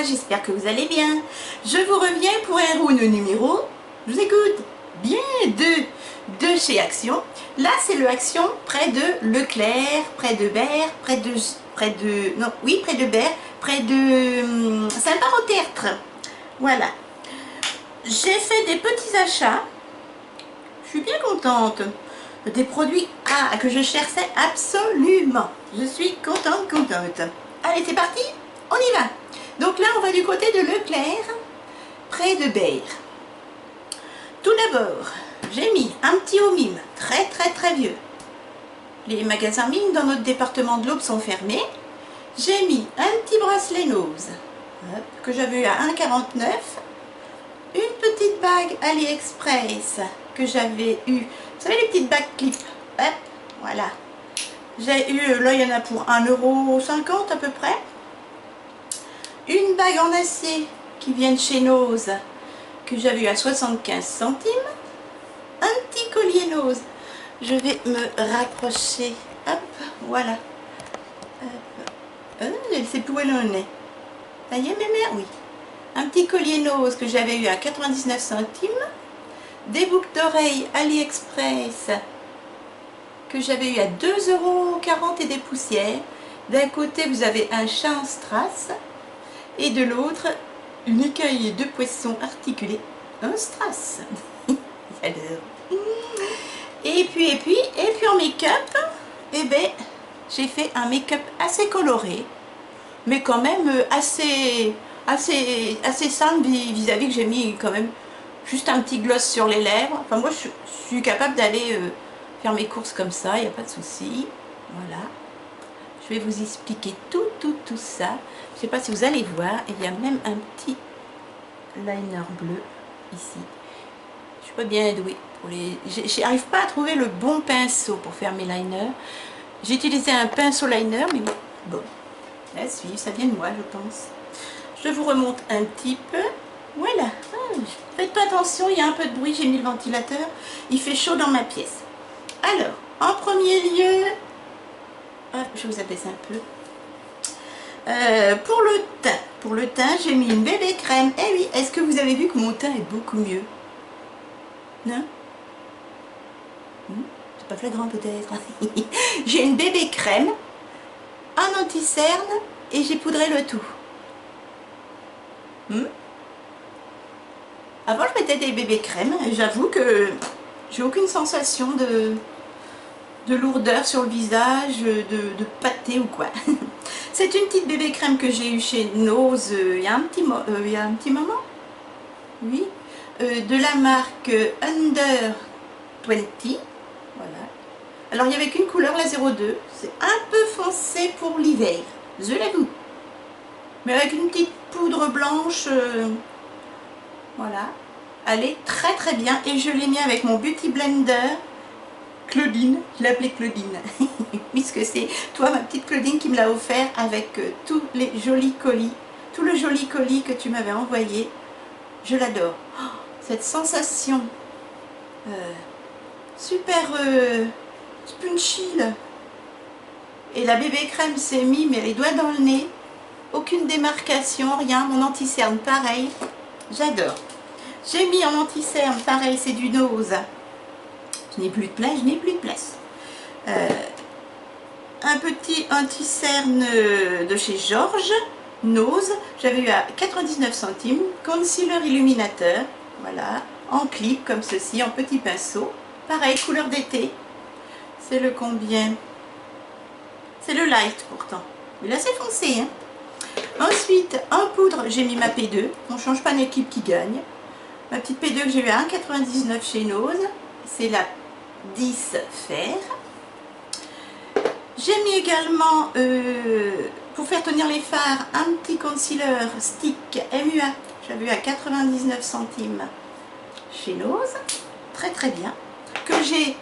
j'espère que vous allez bien. Je vous reviens pour un round numéro, je vous écoute, bien de chez Action. Là c'est le Action près de Leclerc, près de Berre, près de Berre, près de Saint-Barot-Tertre. Voilà. J'ai fait des petits achats, je suis bien contente. Des produits que je cherchais absolument. Je suis contente. Allez, c'est parti, on y va. Donc là, on va du côté de Leclerc, près de Berre. Tout d'abord, j'ai mis un petit haut mime, très vieux. Les magasins mime dans notre département de l'Aube sont fermés. J'ai mis un petit bracelet nose, que j'avais eu à 1,49 €. Une petite bague AliExpress que j'avais eu. Vous savez les petites bagues clip, hop, voilà. J'ai eu, là il y en a pour 1,50 € à peu près. Une bague en acier qui vient de chez Nose, que j'avais eu à 75 centimes. Un petit collier Nose. Je vais me rapprocher, hop, voilà. Elle sait plus où elle en est. Ça y est, mes mères, oui. Un petit collier Nose que j'avais eu à 99 centimes. Des boucles d'oreilles AliExpress que j'avais eu à 2,40 € et des poussières. D'un côté vous avez un chat en strass et de l'autre une écaille de poisson articulée, un strass. J'adore. Et puis en make-up, eh ben, j'ai fait un make-up assez coloré, mais quand même assez simple vis-à-vis que j'ai mis quand même juste un petit gloss sur les lèvres. Enfin moi je suis capable d'aller faire mes courses comme ça, il n'y a pas de souci. Voilà. Je vais vous expliquer tout ça. Je ne sais pas si vous allez voir, il y a même un petit liner bleu ici. Je suis pas bien douée pour les... J'arrive pas à trouver le bon pinceau pour faire mes liners. J'ai utilisé un pinceau liner, mais bon, à suivre, ça vient de moi je pense. Je vous remonte un petit peu. Voilà. Faites pas attention, il y a un peu de bruit, j'ai mis le ventilateur. Il fait chaud dans ma pièce. Alors, en premier lieu, hop, je vous abaisse un peu. Pour le teint, j'ai mis une bébé crème. Eh oui, est-ce que vous avez vu que mon teint est beaucoup mieux? Non? C'est pas flagrant peut-être. J'ai une bébé crème, un anti-cerne et j'ai poudré le tout. Avant je mettais des bébés crèmes et j'avoue que j'ai aucune sensation de lourdeur sur le visage, de pâté ou quoi. C'est une petite bébé crème que j'ai eue chez Nose il y a un petit moment. Oui. De la marque Under 20. Voilà. Alors il n'y avait qu'une couleur, la 02. C'est un peu foncé pour l'hiver, je l'avoue. Mais avec une petite poudre blanche, voilà. Elle est très bien et je l'ai mis avec mon Beauty Blender Claudine, je l'appelais Claudine, puisque c'est toi ma petite Claudine qui me l'a offert avec tous les jolis colis, tout le joli colis que tu m'avais envoyé. Je l'adore. Oh, cette sensation super spongy là. Et la bébé crème s'est mis mais les doigts dans le nez. Aucune démarcation, rien. Mon anti-cerne pareil, j'adore. J'ai mis en anti-cerne pareil, c'est du Nose. Je n'ai plus de place, un petit anti-cerne de chez Georges Nose, j'avais eu à 99 centimes. Concealer illuminateur, voilà, en clip comme ceci, en petit pinceau. Pareil, couleur d'été. C'est le combien? C'est le light pourtant, mais là c'est foncé, hein. Ensuite, en poudre, j'ai mis ma P2. On ne change pas d'équipe qui gagne. Ma petite P2 que j'ai eu à 1,99 € chez Nose. C'est la 10 fer. J'ai mis également, pour faire tenir les fards, un petit concealer stick MUA. J'avais eu à 99 centimes chez Nose. Très bien. Que j'ai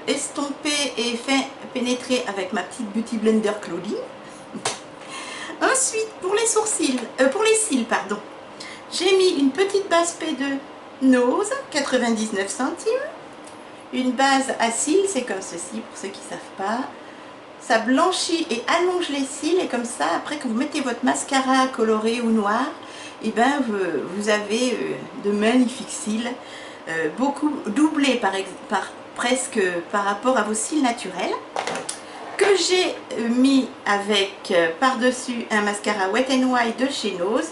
estompé et fait pénétrer avec ma petite Beauty Blender Claudine. Ensuite, pour les cils, pardon, j'ai mis une petite base P2 Nose, 99 centimes. Une base à cils, c'est comme ceci, pour ceux qui ne savent pas. ça blanchit et allonge les cils, et comme ça, après que vous mettez votre mascara coloré ou noir, et ben vous avez de magnifiques cils, beaucoup doublés presque par rapport à vos cils naturels, que j'ai mis avec par-dessus un mascara Wet n Wild de chez Nose.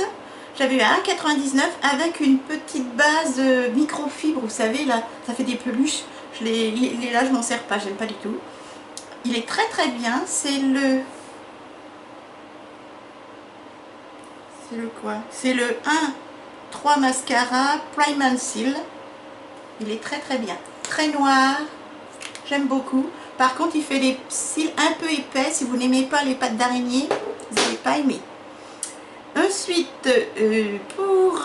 J'avais eu à 1,99 avec une petite base microfibre, vous savez, là, ça fait des peluches. Il est là, je m'en sers pas, j'aime pas du tout. Il est très très bien, c'est le quoi? C'est le 1-3 mascara Prime and Seal. Il est très très bien, très noir, j'aime beaucoup. Par contre, il fait des cils un peu épais. Si vous n'aimez pas les pattes d'araignée, vous n'allez pas aimer. Ensuite, pour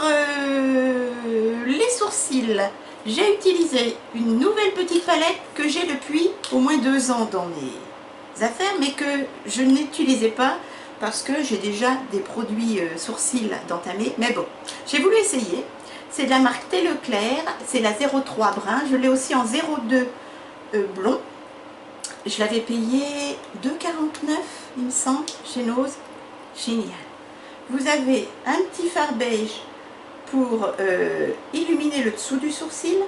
les sourcils, j'ai utilisé une nouvelle petite palette que j'ai depuis au moins 2 ans dans mes affaires, mais que je n'utilisais pas parce que j'ai déjà des produits sourcils d'entamés. Mais bon, j'ai voulu essayer. C'est de la marque Thé Leclerc, c'est la 03 brun. Je l'ai aussi en 02 blond. Je l'avais payé 2,49 il me semble, chez Nose. Génial. Vous avez un petit fard beige pour illuminer le dessous du sourcil,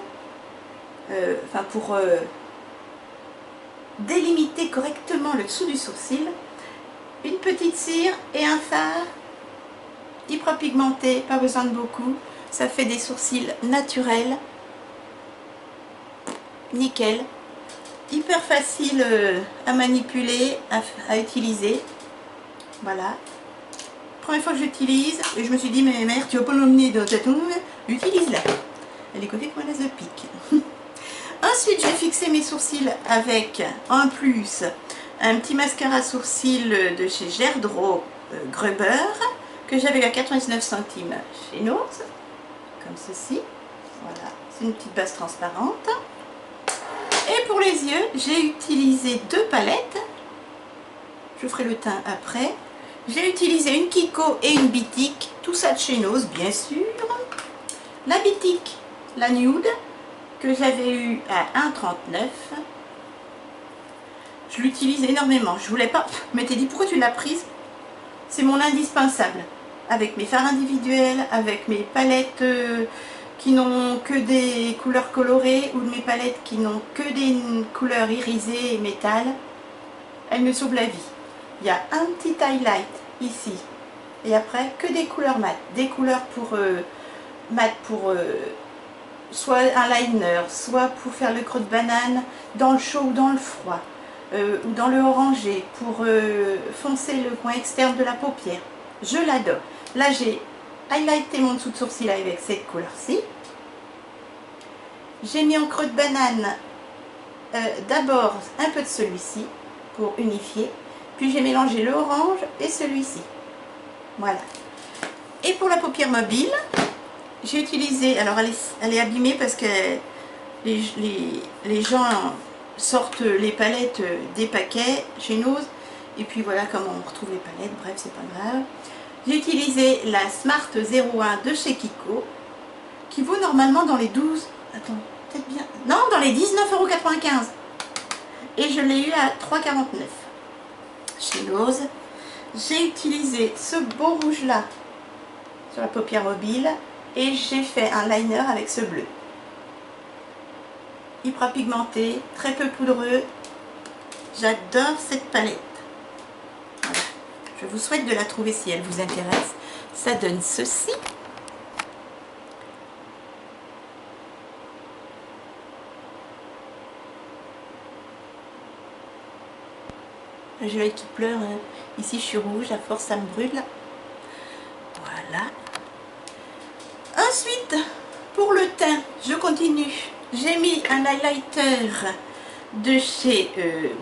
enfin pour délimiter correctement le dessous du sourcil, une petite cire et un fard hyper pigmenté, pas besoin de beaucoup, ça fait des sourcils naturels, nickel, hyper facile à manipuler, à utiliser, voilà. Première fois que j'utilise, et je me suis dit, mais mère, tu vas pas l'emmener dans ta tombe, utilise-la. Elle est collée comme un as de pique. Ensuite, je vais fixer mes sourcils avec, en plus, un petit mascara sourcils de chez Gerdreau Gruber, que j'avais à 99 centimes chez Nose, comme ceci. Voilà, c'est une petite base transparente. Et pour les yeux, j'ai utilisé 2 palettes. Je ferai le teint après. J'ai utilisé une Kiko et une Bitic, tout ça de chez Nose, bien sûr. La Bitic, la nude, que j'avais eu à 1,39. Je l'utilise énormément. Je voulais pas. Je m'étais dit, pourquoi tu l'as prise? C'est mon indispensable. Avec mes fards individuels, avec mes palettes qui n'ont que des couleurs colorées, ou mes palettes qui n'ont que des couleurs irisées et métal. Elle me sauve la vie. Il y a un petit highlight ici, et après que des couleurs mat, des couleurs pour mat pour soit un liner, soit pour faire le creux de banane dans le chaud ou dans le froid, ou dans le orangé pour foncer le coin externe de la paupière. Je l'adore. Là j'ai highlighté mon dessous de sourcil avec cette couleur-ci. J'ai mis en creux de banane d'abord un peu de celui-ci pour unifier. Puis j'ai mélangé le orange et celui-ci. Voilà. Et pour la paupière mobile, j'ai utilisé, alors elle est abîmée parce que les gens sortent les palettes des paquets chez Nose. Et puis voilà comment on retrouve les palettes, bref, c'est pas grave. J'ai utilisé la Smart 01 de chez Kiko, qui vaut normalement dans les 12, attends, peut-être bien, non, dans les 19,95 €. Et je l'ai eu à 3,49 € chez Nose. J'ai utilisé ce beau rouge là sur la paupière mobile et j'ai fait un liner avec ce bleu. Hyper pigmenté, très peu poudreux. J'adore cette palette. Voilà. Je vous souhaite de la trouver si elle vous intéresse. Ça donne ceci. J'ai l'œil qui pleure, hein. Ici je suis rouge, à force ça me brûle. Voilà. Ensuite, pour le teint, je continue. J'ai mis un highlighter de chez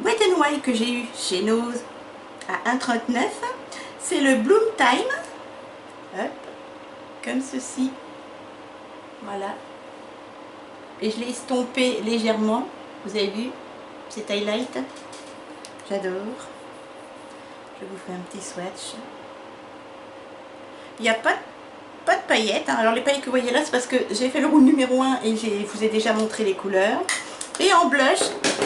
Wet n Wild que j'ai eu chez Nose à 1,39 €. C'est le Bloom Time. Hop, comme ceci. Voilà. Et je l'ai estompé légèrement. Vous avez vu cet highlight? J'adore. Je vous fais un petit swatch. Il n'y a pas de paillettes. Hein. Alors les paillettes que vous voyez là, c'est parce que j'ai fait le roule numéro 1 et je vous ai déjà montré les couleurs. Et en blush,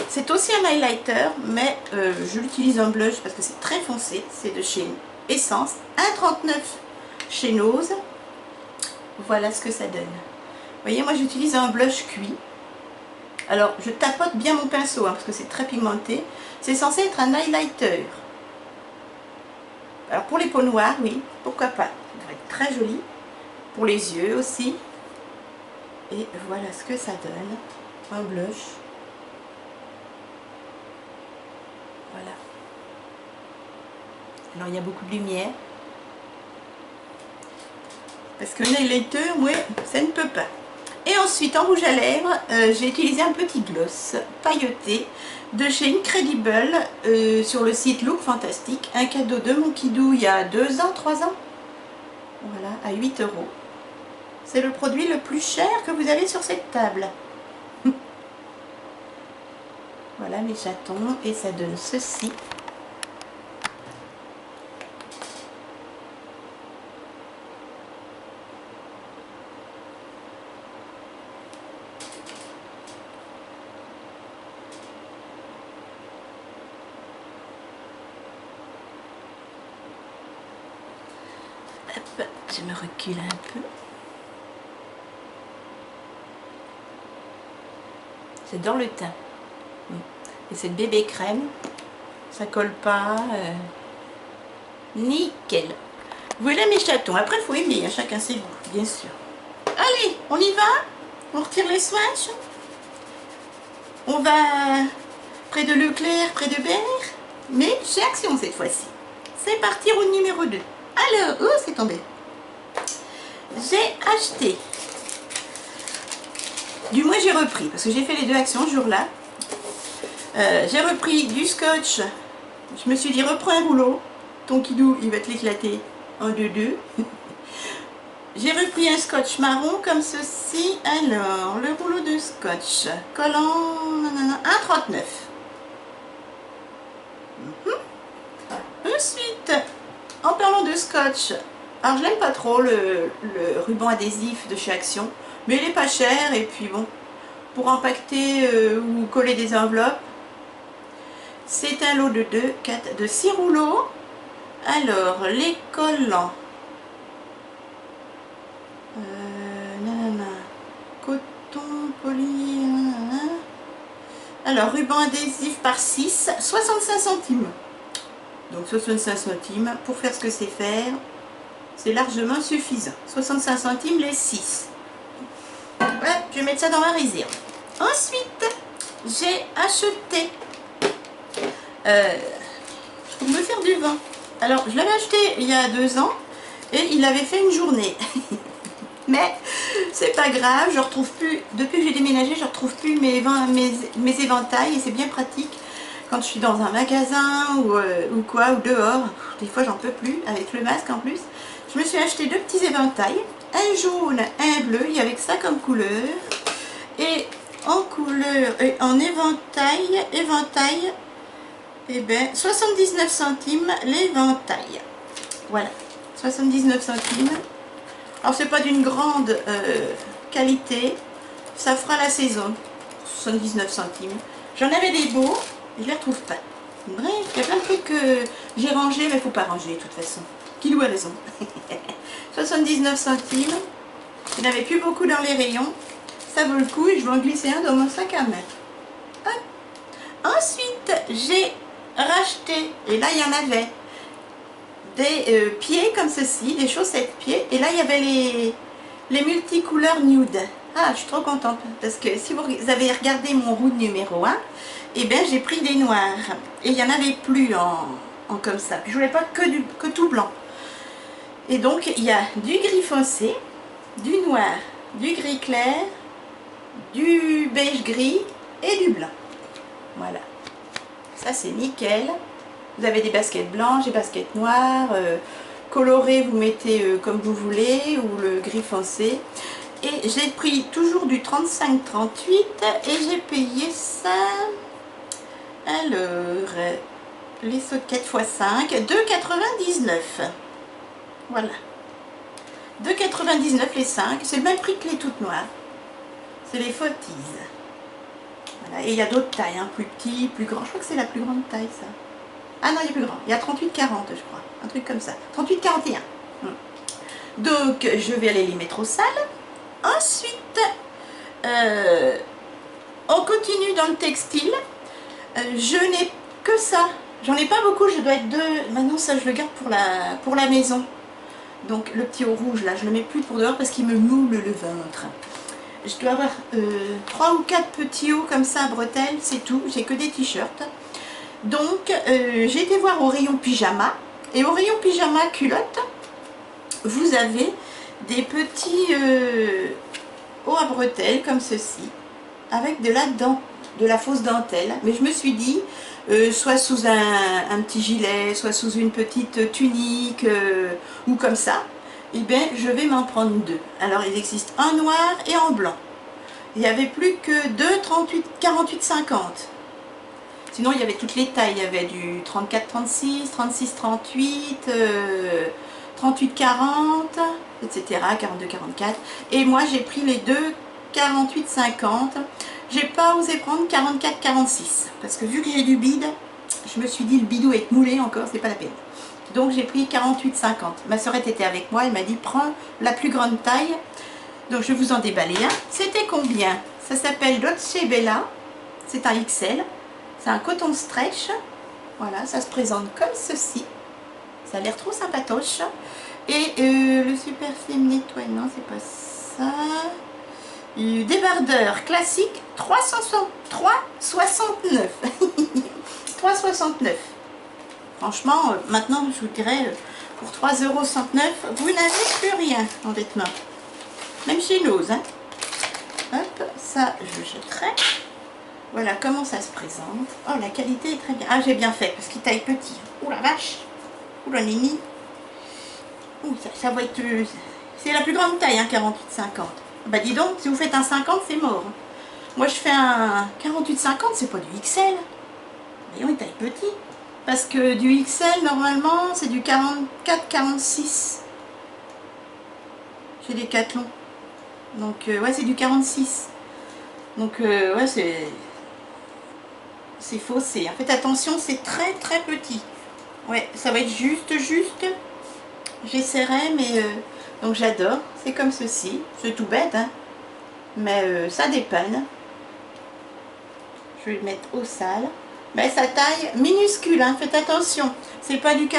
c'est aussi un highlighter, mais je l'utilise en blush parce que c'est très foncé. C'est de chez Essence, 1,39 chez Nose. Voilà ce que ça donne. Vous voyez, moi j'utilise un blush cuit. Alors, je tapote bien mon pinceau, hein, parce que c'est très pigmenté. C'est censé être un highlighter. Alors, pour les peaux noires, oui, pourquoi pas. Ça devrait être très joli. Pour les yeux aussi. Et voilà ce que ça donne. Un blush. Voilà. Alors, il y a beaucoup de lumière. Parce que highlighter, moi, ça ne peut pas. Et ensuite, en rouge à lèvres, j'ai utilisé un petit gloss pailleté de chez Incredible sur le site Look Fantastic. Un cadeau de mon kidou il y a 2 ans, 3 ans. Voilà, à 8 €. C'est le produit le plus cher que vous avez sur cette table. Voilà mes chatons, et ça donne ceci. Hop, je me recule un peu. C'est dans le teint. Et c'est bébé crème. Ça colle pas. Nickel. Voilà mes chatons. Après, il faut aimer, hein, chacun ses goûts, bien sûr. Allez, on y va. On retire les swatchs. On va près de Leclerc, près de Berre. Mais chez Action cette fois-ci. C'est parti, route numéro 2. Alors, oh, c'est tombé. J'ai acheté. Du moins, j'ai repris, parce que j'ai fait les 2 actions ce jour-là. J'ai repris du scotch. Je me suis dit, reprends un rouleau. Ton kidou, il va te l'éclater en 2-2. J'ai repris un scotch marron comme ceci. Alors, le rouleau de scotch. Collant 1,39. Ensuite, en parlant de scotch, alors je n'aime pas trop le ruban adhésif de chez Action, mais il est pas cher, et puis bon, pour empaqueter ou coller des enveloppes, c'est un lot de 6 rouleaux. Alors, les collants, coton poli, alors ruban adhésif par 6, 65 centimes. Donc 65 centimes, pour faire ce que c'est faire, c'est largement suffisant. 65 centimes les 6. Voilà, je vais mettre ça dans ma réserve. Ensuite, j'ai acheté pour me faire du vin. Alors, je l'avais acheté il y a 2 ans et il avait fait une journée. Mais c'est pas grave, je retrouve plus, depuis que j'ai déménagé, je retrouve plus mes éventails, et c'est bien pratique quand je suis dans un magasin ou quoi, ou dehors. Des fois j'en peux plus, avec le masque en plus. Je me suis acheté 2 petits éventails, un jaune, un bleu, il y avait que ça comme couleur. Et en couleur, et en éventail, et ben 79 centimes l'éventail. Voilà, 79 centimes. Alors c'est pas d'une grande qualité, ça fera la saison, 79 centimes. J'en avais des beaux, et je les retrouve pas. Bref, il y a plein de trucs que j'ai rangés, mais il faut pas ranger de toute façon. Kilo a raison. 79 centimes, il n'y en avait plus beaucoup dans les rayons, ça vaut le coup, et je vais en glisser un dans mon sac à main. Hop. Ensuite, j'ai racheté, et là il y en avait, des pieds comme ceci, des chaussettes pieds, et là il y avait les multicouleurs nude. Ah, je suis trop contente, parce que si vous avez regardé mon route numéro 1, et bien j'ai pris des noirs, et il n'y en avait plus en comme ça, puis je voulais pas que tout blanc. Et donc il y a du gris foncé, du noir, du gris clair, du beige gris et du blanc. Voilà, ça c'est nickel. Vous avez des baskets blanches, des baskets noires, colorées, vous mettez comme vous voulez, ou le gris foncé. Et j'ai pris toujours du 35-38 et j'ai payé ça, alors, les sockets x5, 2,99. Voilà, 2,99 les 5, c'est le même prix que les toutes noires. C'est les Fauties. Voilà. Et il y a d'autres tailles, hein, plus petits, plus grands. Je crois que c'est la plus grande taille, ça. Ah non, il y a plus grand. Il y a 38-40, je crois. Un truc comme ça. 38-41. Donc, je vais aller les mettre au sale. Ensuite, on continue dans le textile. Je n'ai que ça. J'en ai pas beaucoup, je dois être deux. Maintenant, ça, je le garde pour la maison. Donc, le petit haut rouge, là, je le mets plus pour dehors parce qu'il me moule le ventre. Je dois avoir 3 ou 4 petits hauts comme ça à bretelles, c'est tout. J'ai que des t-shirts. Donc, j'ai été voir au rayon pyjama. Et au rayon pyjama culotte, vous avez des petits hauts à bretelles comme ceci, avec de la fausse dentelle. Mais je me suis dit, soit sous un petit gilet, soit sous une petite tunique, ou comme ça, et bien je vais m'en prendre deux. Alors il existe en noir et en blanc. Il n'y avait plus que 2, 38, 48, 50. Sinon il y avait toutes les tailles, il y avait du 34, 36, 36, 38, 38, 40, etc. 42, 44. Et moi j'ai pris les deux 48, 50. J'ai pas osé prendre 44, 46. Parce que vu que j'ai du bide, je me suis dit le bidou est moulé encore, c'est pas la peine. Donc j'ai pris 48, 50. Ma sœur était avec moi, elle m'a dit prends la plus grande taille. Donc je vais vous en déballer un. C'était combien? Ça s'appelle Dolce Bella. C'est un XL. C'est un coton stretch. Voilà, ça se présente comme ceci. Ça a l'air trop sympatoche. Et le super slim nettoyant, non, c'est pas ça. Débardeur classique 3,69. 3,69. Franchement, maintenant, je vous dirais, pour 3,69 €, vous n'avez plus rien en vêtements. Même chez Nose. Hein. Hop, ça, je jetterai. Voilà comment ça se présente. Oh, la qualité est très bien. Ah, j'ai bien fait, parce qu'il taille petit. Ouh la vache. Ouh la nini. Ouh, ça va être... C'est la plus grande taille, hein, 48-50. Bah dis donc, si vous faites un 50, c'est mort. Moi, je fais un 48-50, c'est pas du XL. Voyons, il taille petit. Parce que du XL, normalement, c'est du 44-46. Chez Decathlon. Donc, ouais, c'est du 46. Donc, ouais, c'est faussé. Faites attention, c'est très, très petit. Ouais, ça va être juste. J'essaierai, mais... donc, j'adore. C'est comme ceci. C'est tout bête, hein. Mais ça dépanne. Je vais le mettre au sale. Mais sa taille minuscule, hein, faites attention. C'est pas du 48-50.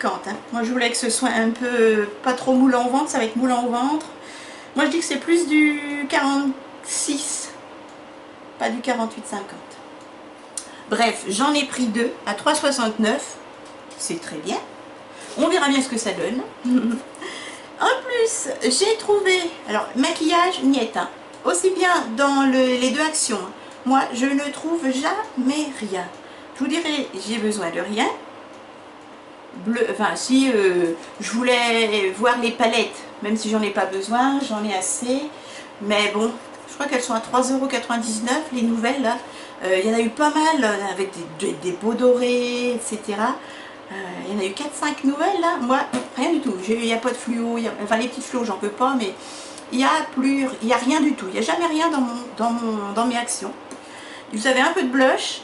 Hein. Moi, je voulais que ce soit un peu pas trop moulant au ventre. Ça va être moulant au ventre. Moi, je dis que c'est plus du 46. Pas du 48-50. Bref, j'en ai pris deux à 3,69. C'est très bien. On verra bien ce que ça donne. En plus, j'ai trouvé... Alors, maquillage, niet. Hein. Aussi bien dans les deux actions. Moi, je ne trouve jamais rien. Je vous dirais, j'ai besoin de rien. Bleu, enfin, si je voulais voir les palettes, même si j'en ai pas besoin, j'en ai assez. Mais bon, je crois qu'elles sont à 3,99 €, les nouvelles, là. Il y en a eu pas mal, avec des beaux dorés, etc. Il y en a eu 4-5 nouvelles, là. Moi, rien du tout. Il n'y a pas de fluo. Enfin, les petites fluos, j'en peux pas, mais il n'y a rien du tout. Il n'y a jamais rien dans mes actions. Vous avez un peu de blush,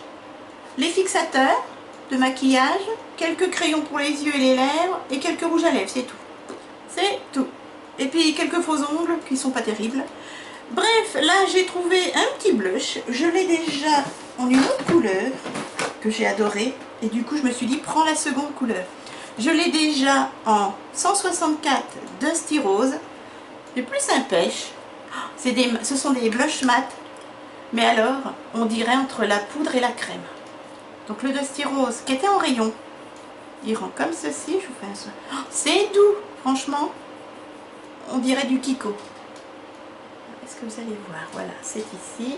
les fixateurs de maquillage, quelques crayons pour les yeux et les lèvres et quelques rouges à lèvres, c'est tout. C'est tout. Et puis quelques faux ongles qui sont pas terribles. Bref, là j'ai trouvé un petit blush. Je l'ai déjà en une autre couleur que j'ai adoré. Et du coup je me suis dit prends la seconde couleur. Je l'ai déjà en 164 Dusty Rose. Le plus sympêche, ce sont des blushs mat. Mais alors, on dirait entre la poudre et la crème. Donc le Dusty Rose qui était en rayon, il rend comme ceci, je vous fais un soin. Oh, c'est doux, franchement. On dirait du Kiko. Est-ce que vous allez voir? Voilà, c'est ici.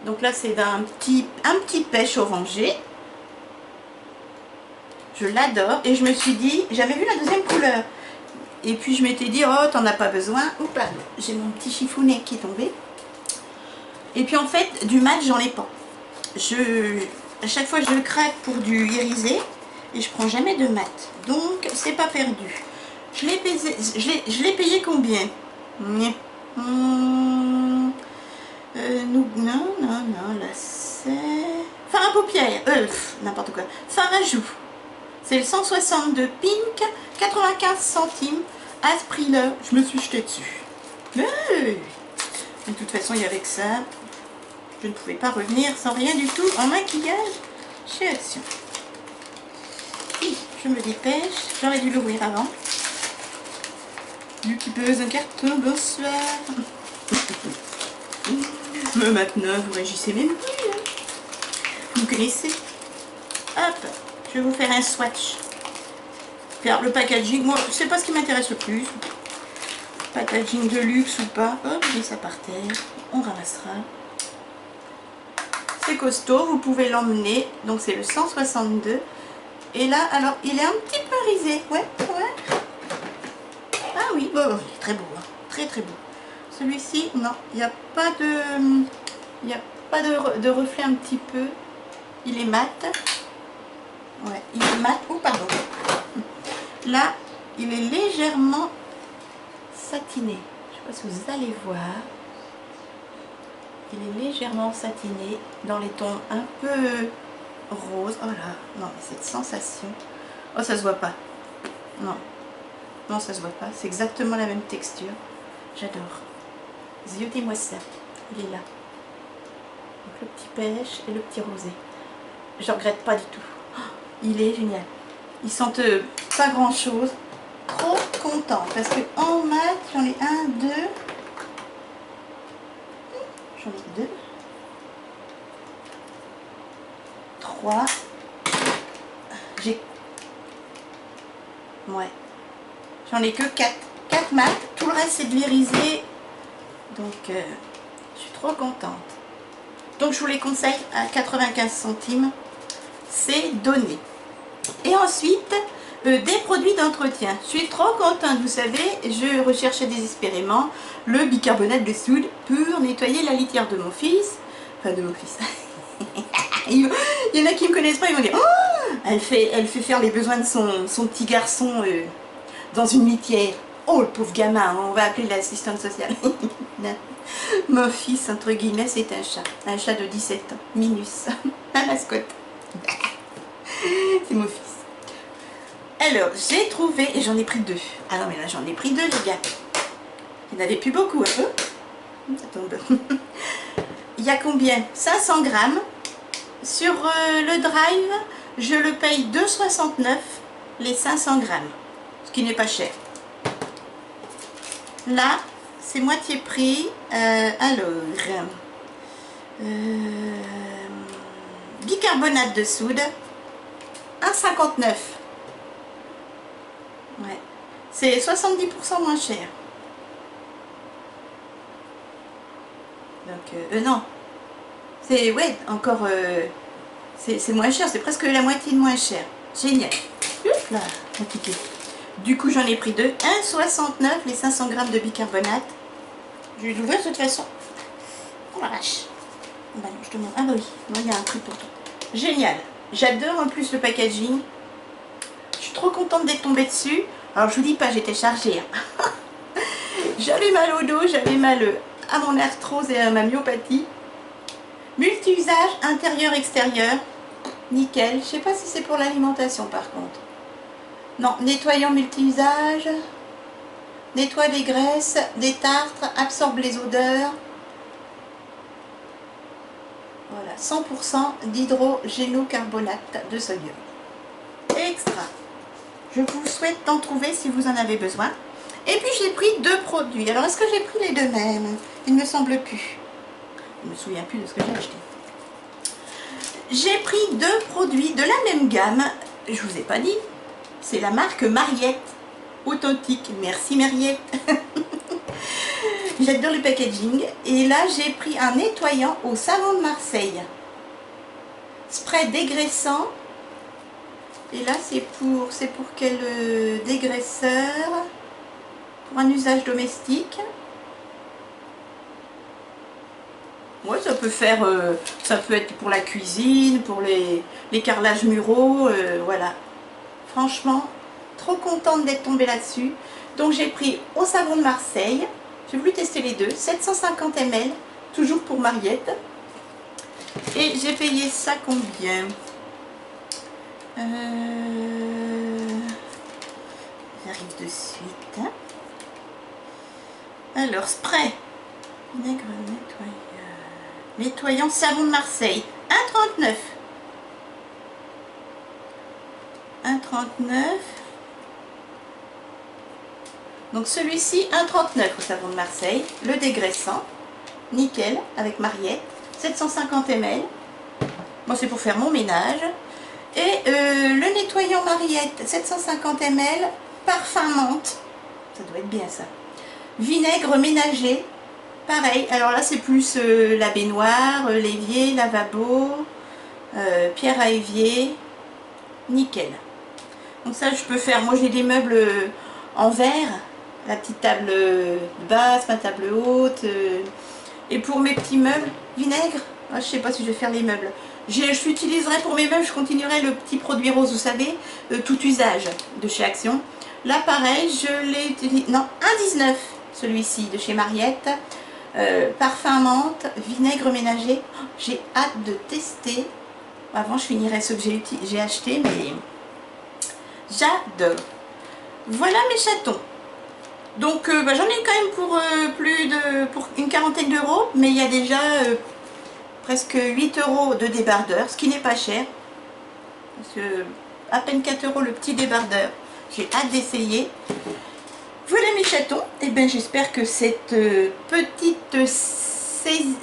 Donc là, c'est un petit pêche orangé. Je l'adore. Et je me suis dit, j'avais vu la deuxième couleur. Et puis je m'étais dit, oh, t'en as pas besoin. Oh, pardon, j'ai mon petit chiffonnet qui est tombé. Et puis en fait, du mat, j'en ai pas. À chaque fois, je craque pour du irisé et je prends jamais de mat. Donc, c'est pas perdu. Je l'ai payé combien? Non, là c'est... Fard à paupières, n'importe quoi. Fard à joues. C'est le 162 Pink, 95 centimes. À ce prix-là, je me suis jetée dessus. De toute façon, il y avait que ça. Je ne pouvais pas revenir sans rien du tout en maquillage chez Action. Je me dépêche, j'aurais dû l'ouvrir avant. Du petit peu un carton, bonsoir. Mais maintenant, vous réagissez même plus. Hein. Vous connaissez. Hop, je vais vous faire un swatch. Faire le packaging, moi, c'est pas ce qui m'intéresse le plus. Packaging de luxe ou pas. Hop, je mets ça par terre. On ramassera. C'est costaud, vous pouvez l'emmener. Donc c'est le 162. Et là, alors, il est un petit peu risé. Ouais. Ah oui, bon, il est très beau. Hein. Très beau. Celui-ci, non, il n'y a pas de... Il n'y a pas de reflet un petit peu. Il est mat. Ouais, il est mat. Oh, pardon. Là, il est légèrement satiné. Je ne sais pas si vous allez voir. Il est légèrement satiné dans les tons un peu rose. Oh là, non, mais cette sensation. Oh, ça se voit pas. Non, ça se voit pas. C'est exactement la même texture. J'adore. Ziotez-moi ça. Il est là. Donc le petit pêche et le petit rosé. Je regrette pas du tout. Oh, il est génial. Ils sentent pas grand chose. Trop content parce que en mat, j'en ai un, deux. J'en ai deux. 3. Ouais. J'en ai que 4. 4 mat. Tout le reste c'est de l'irisé. Donc je suis trop contente. Donc je vous les conseille à 95 centimes. C'est donné. Et ensuite, des produits d'entretien. Je suis trop contente, vous savez, je recherchais désespérément le bicarbonate de soude pour nettoyer la litière de mon fils. Enfin de mon fils. Il y en a qui ne me connaissent pas, ils vont dire oh, elle fait faire les besoins de son petit garçon dans une litière. Oh le pauvre gamin, on va appeler l'assistante sociale. Mon fils, entre guillemets, c'est un chat de 17 ans, Minus, ma mascotte. C'est mon fils. Alors, j'ai trouvé, et j'en ai pris 2. Ah non, mais là, j'en ai pris 2, les gars. Il n'y en avait plus beaucoup, un peu. Ça tombe. Il y a combien? 500 grammes. Sur le Drive, je le paye 2,69 les 500 grammes. Ce qui n'est pas cher. Là, c'est moitié prix. Bicarbonate de soude. 1,59. Ouais. C'est 70% moins cher. Donc, non. C'est, ouais, encore... c'est moins cher. C'est presque la moitié de moins cher. Génial. Ouf là, compliqué. Du coup, j'en ai pris 2. 1,69 les 500 grammes de bicarbonate. Je vais l'ouvrir de toute façon. Oh la vache. Bah non, je te montre. Ah bah oui, non, il y a un truc pour toi. Génial. J'adore en plus le packaging. Je suis trop contente d'être tombée dessus. Alors je vous dis pas, j'étais chargée. Hein. J'avais mal au dos, j'avais mal à mon arthrose et à ma myopathie. Multi-usage, intérieur-extérieur. Nickel. Je sais pas si c'est pour l'alimentation par contre. Non, nettoyant multi-usage. Nettoie les graisses, des tartres, absorbe les odeurs. Voilà, 100% d'hydrogénocarbonate de sodium. Extra. Je vous souhaite d'en trouver si vous en avez besoin. Et puis j'ai pris 2 produits. Alors est-ce que j'ai pris les 2 mêmes? Il ne me semble plus. Je ne me souviens plus de ce que j'ai acheté. J'ai pris 2 produits de la même gamme. Je vous ai pas dit. C'est la marque Mariette. Authentique. Merci Mariette. J'adore le packaging. Et là j'ai pris un nettoyant au savon de Marseille. Spray dégraissant. Et là c'est pour quel dégraisseur? Pour un usage domestique. Ouais, ça peut faire, ça peut être pour la cuisine, pour les carrelages muraux, voilà. Franchement, trop contente d'être tombée là-dessus. Donc j'ai pris au savon de Marseille, j'ai voulu tester les deux, 750 ml, toujours pour Mariette. Et j'ai payé ça combien? J'arrive de suite. Alors, spray. Vinaigre nettoyant savon de Marseille. 1,39. 1,39. Donc celui-ci, 1,39 au savon de Marseille. Le dégraissant. Nickel, avec Mariette. 750 ml. Bon, c'est pour faire mon ménage. Et le nettoyant Mariette, 750 ml. Parfum menthe. Ça doit être bien ça. Vinaigre ménager. Pareil. Alors là, c'est plus la baignoire, l'évier, lavabo, pierre à évier. Nickel. Donc ça, je peux faire. Moi, j'ai des meubles en verre. La petite table basse, ma table haute. Et pour mes petits meubles, vinaigre. Ah, je sais pas si je vais faire les meubles. J'utiliserai pour mes meubles, je continuerai le petit produit rose, vous savez, tout usage de chez Action. Là, pareil, je l'ai utilisé. Non, 1,19 celui-ci de chez Mariette. Parfum menthe, vinaigre ménager. J'ai hâte de tester. Avant, je finirai ceux que j'ai acheté, mais j'adore. Voilà mes chatons. Donc j'en ai quand même pour pour une quarantaine d'euros, mais il y a déjà presque 8 euros de débardeur, ce qui n'est pas cher. Parce que à peine 4 euros le petit débardeur. J'ai hâte d'essayer. Voilà mes chatons. Et bien j'espère que cette petite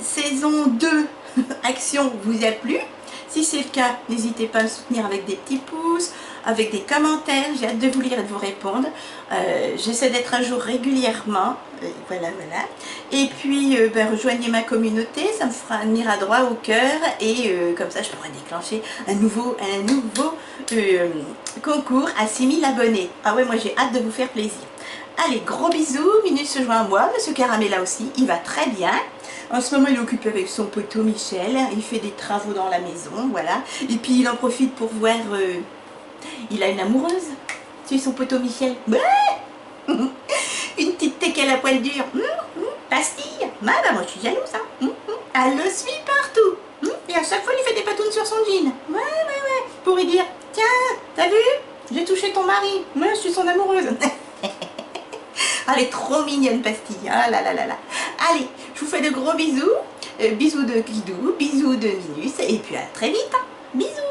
saison 2 Action vous a plu. Si c'est le cas, n'hésitez pas à me soutenir avec des petits pouces, avec des commentaires. J'ai hâte de vous lire et de vous répondre. J'essaie d'être à jour régulièrement. Voilà. Et puis, rejoignez ma communauté. Ça me m'ira droit au cœur. Et comme ça, je pourrai déclencher un nouveau concours à 6000 abonnés. Ah ouais, moi j'ai hâte de vous faire plaisir. Allez, gros bisous. Minus se joint à moi. Monsieur Caramella aussi. Il va très bien. En ce moment, il est occupé avec son poteau Michel. Il fait des travaux dans la maison, voilà. Et puis, il en profite pour voir... il a une amoureuse. Tu es son poteau Michel. Ouais. Une petite teckel à poil dur. Pastille. Bah, moi, je suis jalouse. Hein. Elle le suit partout. Et à chaque fois, il lui fait des patounes sur son jean. Ouais. Pour lui dire, tiens, t'as vu? J'ai touché ton mari. Moi, je suis son amoureuse. Elle est trop mignonne, Pastille. Ah là. Allez, je vous fais de gros bisous. Bisous de Guidou, bisous de Minus. Et puis à très vite. Bisous.